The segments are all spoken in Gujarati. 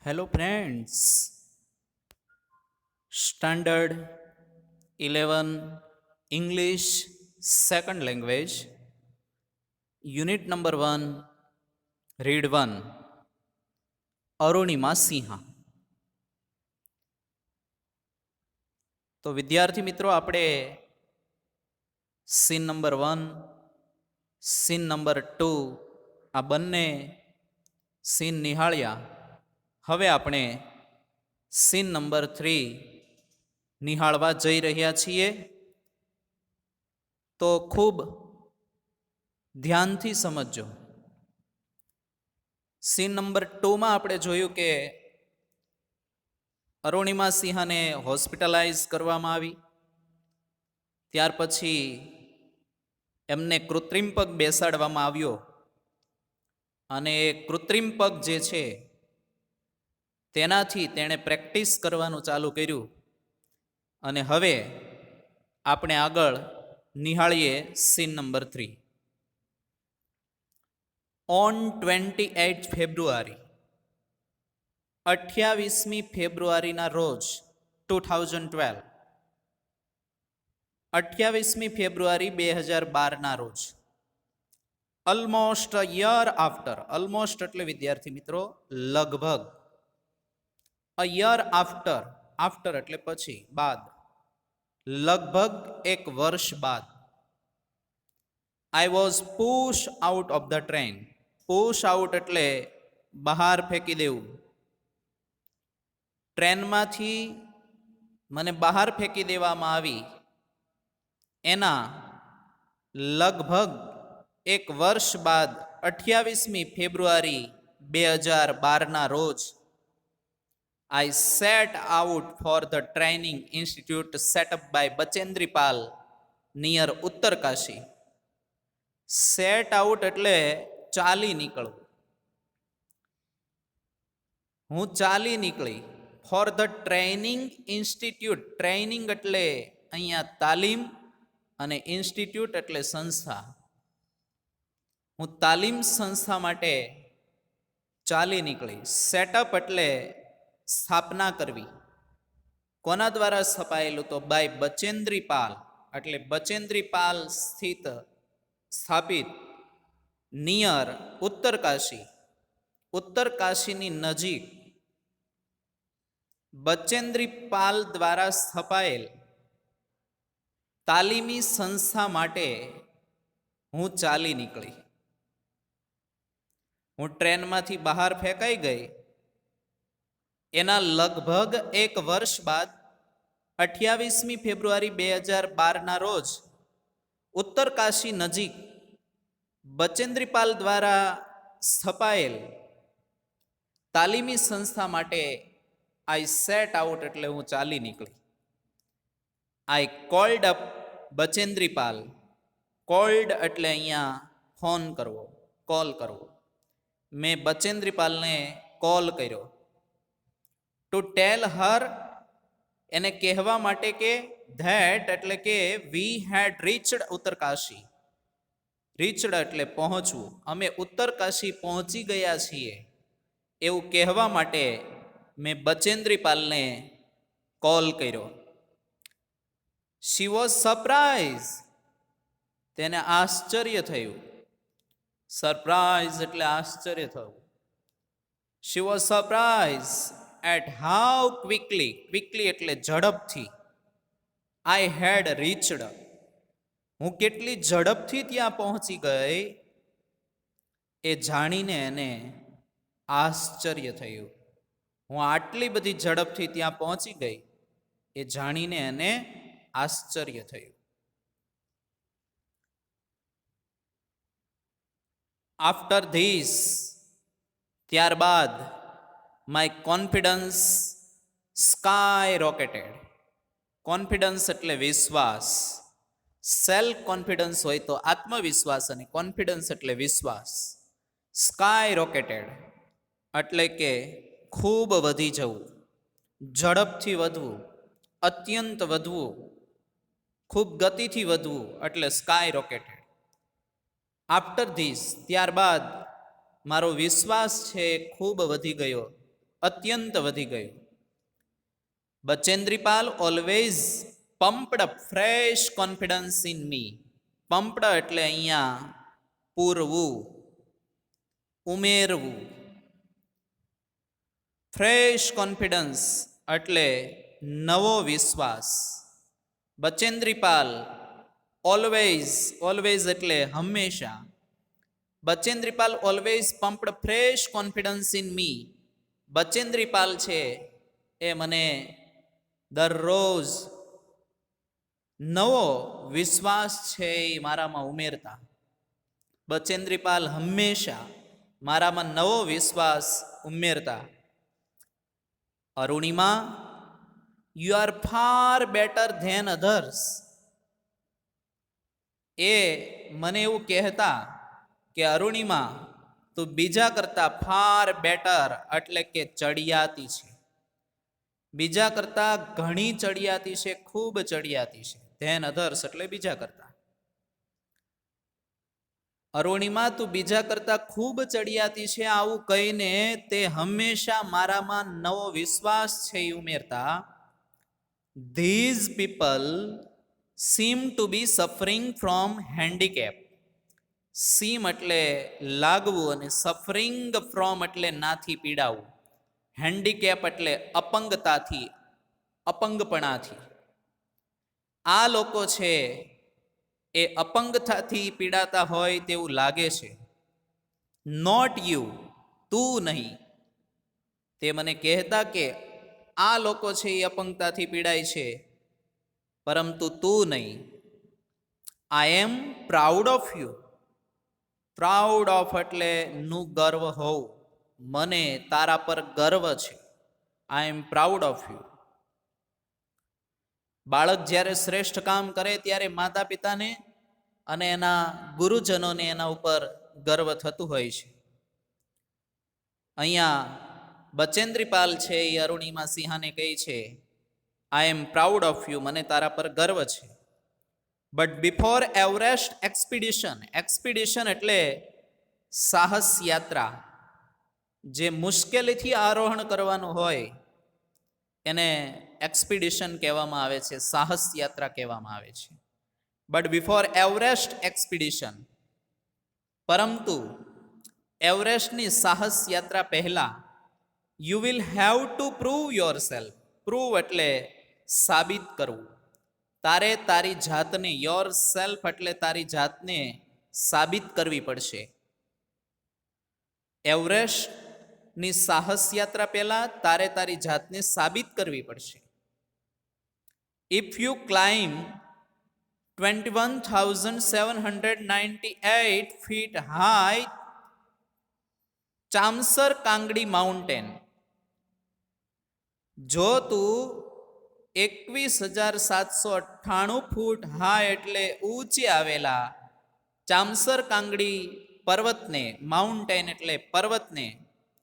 Hello, friends. Standard 11 English Second Language, Unit number 1, Read 1. Arunima Sinha. તો વિદ્યાર્થી મિત્રો, આપણે સીન નંબર 1, સીન નંબર 2 આ બંને સીન નિહાળ્યા. હવે આપણે સીન નંબર 3 નિહાળવા જઈ રહ્યા છીએ. તો ખૂબ ધ્યાનથી સમજજો. સીન નંબર 2માં આપણે જોયું કે અરુણિમા સિંહાને હોસ્પિટલાઇઝ કરવામાં આવી. ત્યાર પછી એમને કૃત્રિમ પગ બેસાડવામાં આવ્યો અને એ કૃત્રિમ પગ જે છે તેનાથી તેણે પ્રેક્ટિસ કરવાનું ચાલુ કર્યું. અને હવે આપણે આગળ નિહાળીએ સીન નંબર 3. ઓન 28 ફેબ્રુઆરી, 28મી ફેબ્રુઆરીના રોજ 2012, 28મી ફેબ્રુઆરી 2012ના રોજ, almost a year after, almost એટલે વિદ્યાર્થી મિત્રો લગભગ, અ યર આફ્ટર, આફ્ટર એટલે પછી, બાદ, લગભગ એક વર્ષ બાદ, I was push out of the train. Push out એટલે બહાર ફેંકી દેવું. ટ્રેનમાંથી મને બહાર ફેંકી દેવામાં આવી એના લગભગ એક વર્ષ બાદ 28મી ફેબ્રુઆરી 2012ના રોજ I set out for the training institute set up by Bachendri Pal near Uttarkashi. Set out એટલે ચાલી નીકળવું. હું ચાલી નીકળી. For the training institute, training એટલે અહીંયા તાલીમ અને ઇન્સ્ટિટ્યૂટ એટલે સંસ્થા. હું તાલીમ સંસ્થા માટે ચાલી નીકળી. સેટઅપ એટલે સ્થાપના કરવી. કોના દ્વારા સ્થપાયેલું? તો બાય બચેન્દ્રી પાલ, એટલે બચેન્દ્રી પાલ સ્થાપિત, નિયર ઉત્તરકાશી, ઉત્તરકાશીની નજીક બચેન્દ્રી પાલ દ્વારા સ્થપાયેલ તાલીમી સંસ્થા માટે હું ચાલી નીકળી. હું ટ્રેનમાંથી બહાર ફેંકાઈ ગઈ. એના લગભગ એક વર્ષ બાદ 28મી ફેબ્રુઆરી 2012ના રોજ ઉત્તરકાશી નજીક બચેન્દ્રીપાલ દ્વારા સ્થપાયેલ તાલીમી સંસ્થા માટે આઈ સેટ આઉટ એટલે હું ચાલી નીકળી. આઈ કોલ્ડ અપ બચેન્દ્રીપાલ. કોલ્ડ એટલે અહીંયા ફોન કરવો, કોલ કરવો. મેં બચેન્દ્રીપાલને કોલ કર્યો. ટુ ટેલ હર, એને કહેવા માટે કે ધેટ એટલે કે વી હેડ રીચડ ઉત્તરકાશી. રીચડ એટલે પહોંચવું, અમે ઉત્તરકાશી પહોંચી ગયા છીએ એવું કહેવા માટે મેં બચેન્દ્રીપાલને કોલ કર્યો. શી વોઝ સરપ્રાઇઝ, તેને આશ્ચર્ય થયું. સરપ્રાઇઝ એટલે આશ્ચર્ય થયું. She was surprise at how quickly, quickly એટલે ઝડપથી, આઈ હેડ રીચડ, હું કેટલી ઝડપથી ત્યાં પહોંચી ગઈ એ જાણીને એને આશ્ચર્ય થયું. હું આટલી બધી ઝડપથી ત્યાં પહોંચી ગઈ એ જાણીને એને આશ્ચર્ય થયું. આફ્ટર ધીસ, ત્યારબાદ, માય કોન્ફિડન્સ સ્કાય રોકેટેડ. કોન્ફિડન્સ એટલે વિશ્વાસ. સેલ્ફ કોન્ફિડન્સ હોય તો આત્મવિશ્વાસ અને કોન્ફિડન્સ એટલે વિશ્વાસ. સ્કાય રોકેટેડ એટલે કે ખૂબ વધી જવું, ઝડપથી વધવું, અત્યંત વધવું, ખૂબ ગતિથી વધવું એટલે સ્કાય રોકેટેડ. આફ્ટર ધીસ, ત્યારબાદ મારો વિશ્વાસ છે ખૂબ વધી ગયો. અત્યંત વધી ગયું. Bachendri Pal always pumped up fresh confidence in me. Pumped એટલે અહીંયા પૂરવું, ઉમેરવું. ફ્રેશ કોન્ફિડન્સ એટલે નવો વિશ્વાસ. બચેન્દ્રીપાલ ઓલવેઝ, ઓલવેઝ એટલે હંમેશા. Bachendri Pal always pumped fresh confidence in મી. બચેન્દ્રીપાલ છે એ મને દરરોજ નવો વિશ્વાસ છે એ મારામાં ઉમેરતા. બચેન્દ્રીપાલ હંમેશા મારામાં નવો વિશ્વાસ ઉમેરતા. Arunima, you are far better than others. એ મને એવું કહેતા કે અરુણિમા, તું બીજા કરતા ફાર બેટર એટલે કે ચડિયાતી છે. બીજા કરતા ઘણી ચડિયાતી છે, ખૂબ ચડિયાતી છે. ધેન અધર્સ એટલે બીજા કરતા. અરુણિમા, તું બીજા કરતા ખૂબ ચડિયાતી છે, આવું કહીને તે હંમેશા મારામાં નવો વિશ્વાસ છે એ ઉમેરતા. These people seem to be suffering from handicap. Seem એટલે લાગવું અને સફરિંગ ફ્રોમ એટલે નાથી પીડાવું. હેન્ડીકેપ એટલે અપંગતાથી, અપંગપણાથી. આ લોકો છે એ અપંગતાથી પીડાતા હોય તેવું લાગે છે. નોટ યુ, તું નહીં. તે મને કહેતા કે આ લોકો છે એ અપંગતાથી પીડાય છે, પરંતુ તું નહીં. I am proud of you. Proud of એટલે નું ગર્વ હોવું. મને તારા પર ગર્વ છે. I am proud of you. બાળક જ્યારે શ્રેષ્ઠ કામ કરે ત્યારે માતા પિતાને અને એના ગુરુજનોને એના ઉપર ગર્વ થતું હોય છે. અહીંયા બચેન્દ્રીપાલ છે એ અરુણિમા સિંહાને કહે છે, I am proud of you, મને તારા પર ગર્વ છે. But before Everest expedition. Expedition એટલે સાહસ યાત્રા. જે મુશ્કેલીથી આરોહણ કરવાનું હોય એને એક્સપિડિશન કહેવામાં આવે છે, સાહસ યાત્રા કહેવામાં આવે છે. બટ બિફોર એવરેસ્ટ એક્સપિડિશન, પરંતુ એવરેસ્ટની સાહસ યાત્રા પહેલા you will have to prove your self. Prove એટલે સાબિત કરવું. તારે તારી જાતને, યોર સેલ્ફ એટલે તારી જાતને સાબિત કરવી પડશે. એવરેસ્ટની સાહસ યાત્રા પહેલા તારે તારી જાતને સાબિત કરવી પડશે. If you climb 21,798 feet high Chamser Kangri mountain. જો તું 21,798 ફૂટ હાઈ એટલે ઊંચે આવેલા ચામસર કાંગડી પર્વતને, માઉન્ટેન એટલે પર્વતને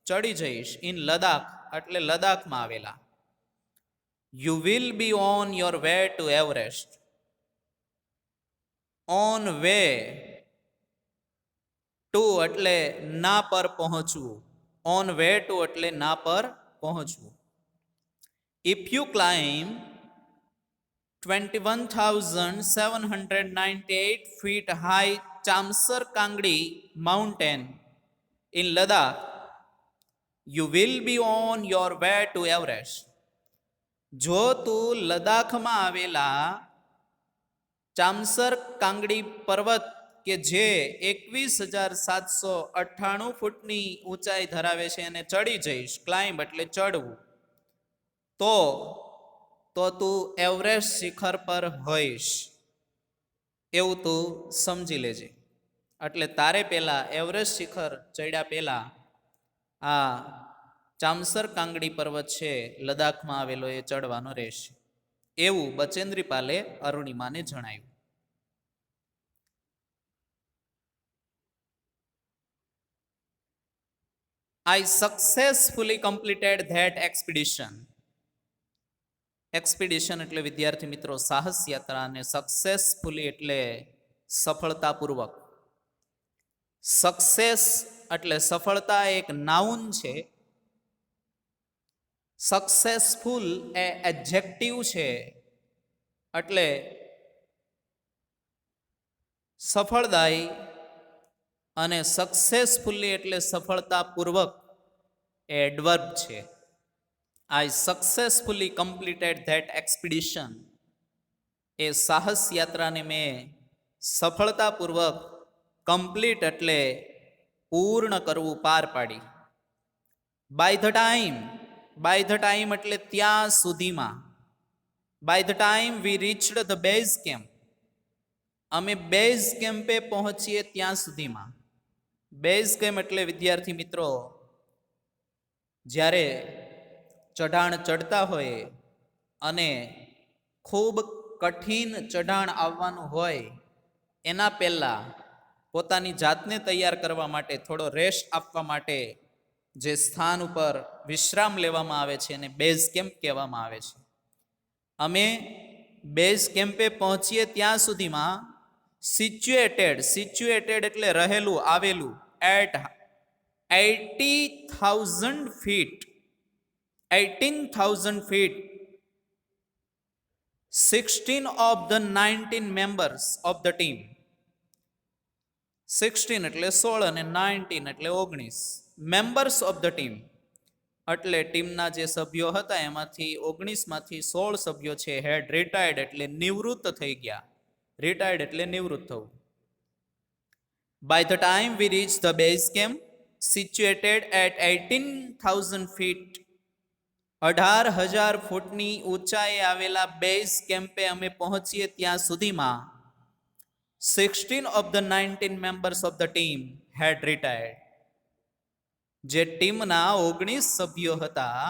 ચડી જઈશ. ઇન લદાખ એટલે લદાખમાં આવેલા. You will be on your way to Everest. On way to એટલે ના પર પહોંચવું. ઓન વે ટુ એટલે ના પર પહોંચવું. If you climb 21,798 feet high Chamser Kangri mountain in Ladakh, you will be on your way to Everest. જો તું લદાખમાં આવેલા ચામસર કાંગડી પર્વત કે જે 21,798 ફૂટની ઊંચાઈ ધરાવે છે એને ચડી જઈશ, ક્લાઇમ્બ એટલે ચડવું, તો તું એવરેસ્ટ શિખર પર હોઈશ એવું તું સમજી લેજે. એટલે તારે પહેલા એવરેસ્ટ શિખર ચડ્યા પહેલા આ ચામસર કાંગડી પર્વત છે લદાખમાં આવેલો એ ચડવાનો રહેશે, એવું બચેન્દ્રીપાલે અરુણિમાને જણાવ્યું. I successfully completed that expedition. Expedition એટલે વિદ્યાર્થી મિત્રો સાહસ યાત્રા, અને સક્સેસફુલી એટલે સફળતાપૂર્વક. સક્સેસ એટલે સફળતા એક નાઉન છે, સક્સેસફુલ એ એડજેક્ટિવ છે, એટલે સફળદાયી, અને સક્સેસફુલી એટલે સફળતાપૂર્વક એ એડવર્બ છે. આઈ સક્સેસફુલી કમ્પ્લીટેડ ધેટ એક્સપિડિશન, એ સાહસ યાત્રાને મેં સફળતાપૂર્વક કમ્પ્લીટ એટલે પૂર્ણ કરવું, પાર પાડી. બાય ધ ટાઈમ એટલે ત્યાં સુધીમાં. By the time we reached the base camp, અમે બેઝ કેમ્પે પહોંચીએ ત્યાં સુધીમાં. બેઝ કેમ્પ એટલે વિદ્યાર્થી મિત્રો, જ્યારે ચઢાણ ચડતા હોય અને ખૂબ કઠિન ચઢાણ આવવાનું હોય, એના પહેલાં પોતાની જાતને તૈયાર કરવા માટે, થોડો રેસ્ટ આપવા માટે જે સ્થાન ઉપર વિશ્રામ લેવામાં આવે છે એને બેઝ કેમ્પ કહેવામાં આવે છે. અમે બેઝ કેમ્પે પહોંચીએ ત્યાં સુધીમાં સિચ્યુએટેડ એટલે રહેલું, આવેલું, at 18,000 fit 16 of the 19 members of the team. 16 એટલે 16 અને 19 એટલે 19 મેમ્બર્સ ઓફ ધ ટીમ, એટલે ટીમના જે સભ્યો હતા એમાંથી 19માંથી 16 સભ્યો છે હેડ રિટાયર્ડ એટલે નિવૃત્ત થઈ ગયા. રિટાયર્ડ એટલે નિવૃત્ત થવું. By the time we reach the base camp situated at 18,000 feet, 18,000 ફૂટની ઊંચાઈએ આવેલા બેઝ કેમ્પે અમે પહોંચીએ ત્યાં સુધીમાં 16 of the 19 members of the team had retired. જે ટીમના 19 સભ્યો હતા,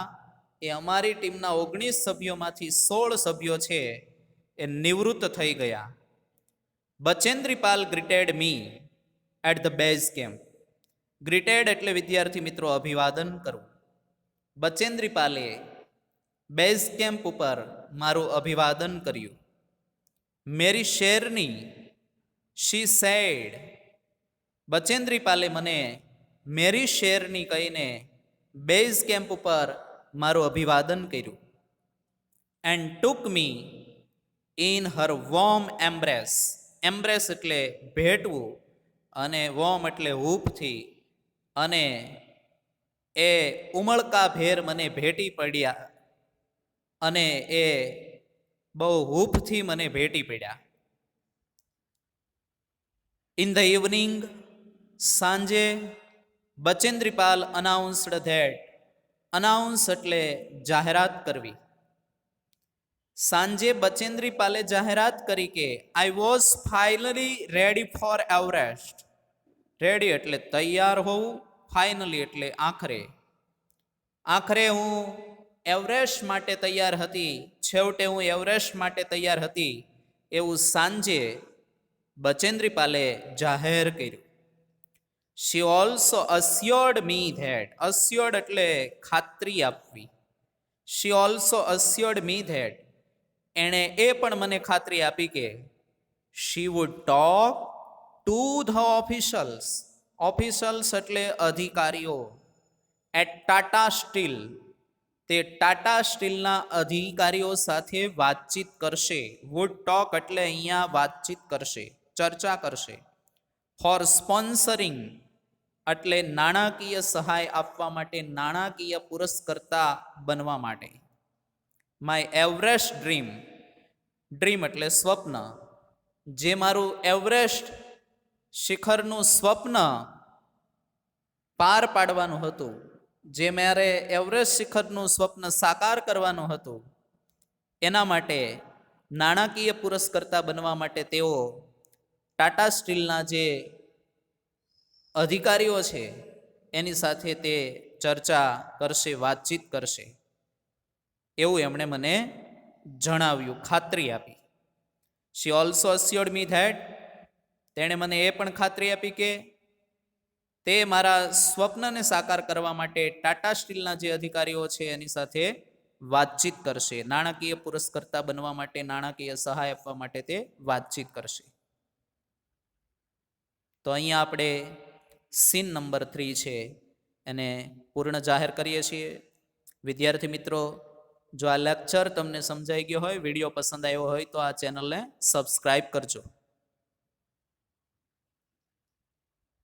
એ અમારી ટીમના 19 સભ્યોમાંથી 16 સભ્યો છે એ નિવૃત્ત થઈ ગયા. Bachendri Pal greeted me at the base camp. Greeted એટલે વિદ્યાર્થી મિત્રો અભિવાદન કરવું. બચેન્દ્રીપાલે બેઝ કેમ્પ ઉપર મારું અભિવાદન કર્યું. મેરી શેરની, શી સેડ, બચેન્દ્રીપાલે મને મેરી શેરની કહીને બેઝ કેમ્પ ઉપર મારું અભિવાદન કર્યું. And took me in her warm embrace. Embrace એટલે ભેટવું, અને વોર્મ એટલે હૂંફથી, અને એ ઉમળકા ભેર મને ભેટી પડ્યા, અને એ બહુ હૂંફથી મને ભેટી પડ્યા. ઇન ધ ઇવનિંગ, સાંજે, બચેન્દ્રીપાલ અનાઉન્સ્ડ ધેટ. અનાઉન્સ એટલે જાહેરાત કરવી. સાંજે બચેન્દ્રીપાલે જાહેરાત કરી કે I was finally ready for Everest. Ready એટલે તૈયાર હોવું, ફાઇનલી એટલે આખરે. આખરે હું એવરેસ્ટ માટે તૈયાર હતી, છેવટે હું એવરેસ્ટ માટે તૈયાર હતી, એવું સાંજે બચેન્દ્રીપાલે જાહેર કર્યું. શી ઓલ્સો અસ્યોર્ડ મી ધેટ. અસ્યોર્ડ એટલે ખાતરી આપવી. શી ઓલ્સો અસ્યોર્ડ મી ધેટ, એણે એ પણ મને ખાતરી આપી કે she would talk to the officials. Officials એટલે અધિકારીઓ. એટ ટાટા સ્ટીલ, તે ટાટા સ્ટીલના અધિકારીઓ સાથે વાતચીત કરશે. વુડ ટોક એટલે અહીંયા વાતચીત કરશે, ચર્ચા કરશે. ફોર સ્પોન્સરિંગ એટલે નાણાકીય સહાય આપવા માટે, નાણાકીય પુરસ્કર્તા બનવા માટે. My Everest dream. ડ્રીમ એટલે સ્વપ્ન. જે મારું એવરેસ્ટ શિખરનું સ્વપ્ન પાર પાડવાનું હતું, જે મારે એવરેસ્ટ શિખરનું સ્વપ્ન સાકાર કરવાનું હતું, એના માટે નાણાકીય પુરસ્કર્તા બનવા માટે તેઓ ટાટા સ્ટીલના જે અધિકારીઓ છે એની સાથે તે ચર્ચા કરશે, વાતચીત કરશે, એવું એમણે મને જણાવ્યું, ખાતરી આપી. શી ઓલ્સો અસ્યોર્ડ મી ધેટ, તેણે મને એ પણ ખાતરી આપી કે તે મારા સ્વપ્નને સાકાર કરવા માટે ટાટા સ્ટીલના જે અધિકારીઓ છે એની સાથે વાતચીત કરશે, નાણાકીય પુરસ્કર્તા બનવા માટે, નાણાકીય સહાય આપવા માટે તે વાતચીત કરશે. તો અહીંયા આપણે સીન નંબર 3 છે એને પૂર્ણ જાહેર કરીએ છીએ. વિદ્યાર્થી મિત્રો, જો આ લેક્ચર તમને સમજાઈ ગયો હોય, વિડીયો પસંદ આવ્યો હોય તો આ ચેનલને સબસ્ક્રાઈબ કરજો.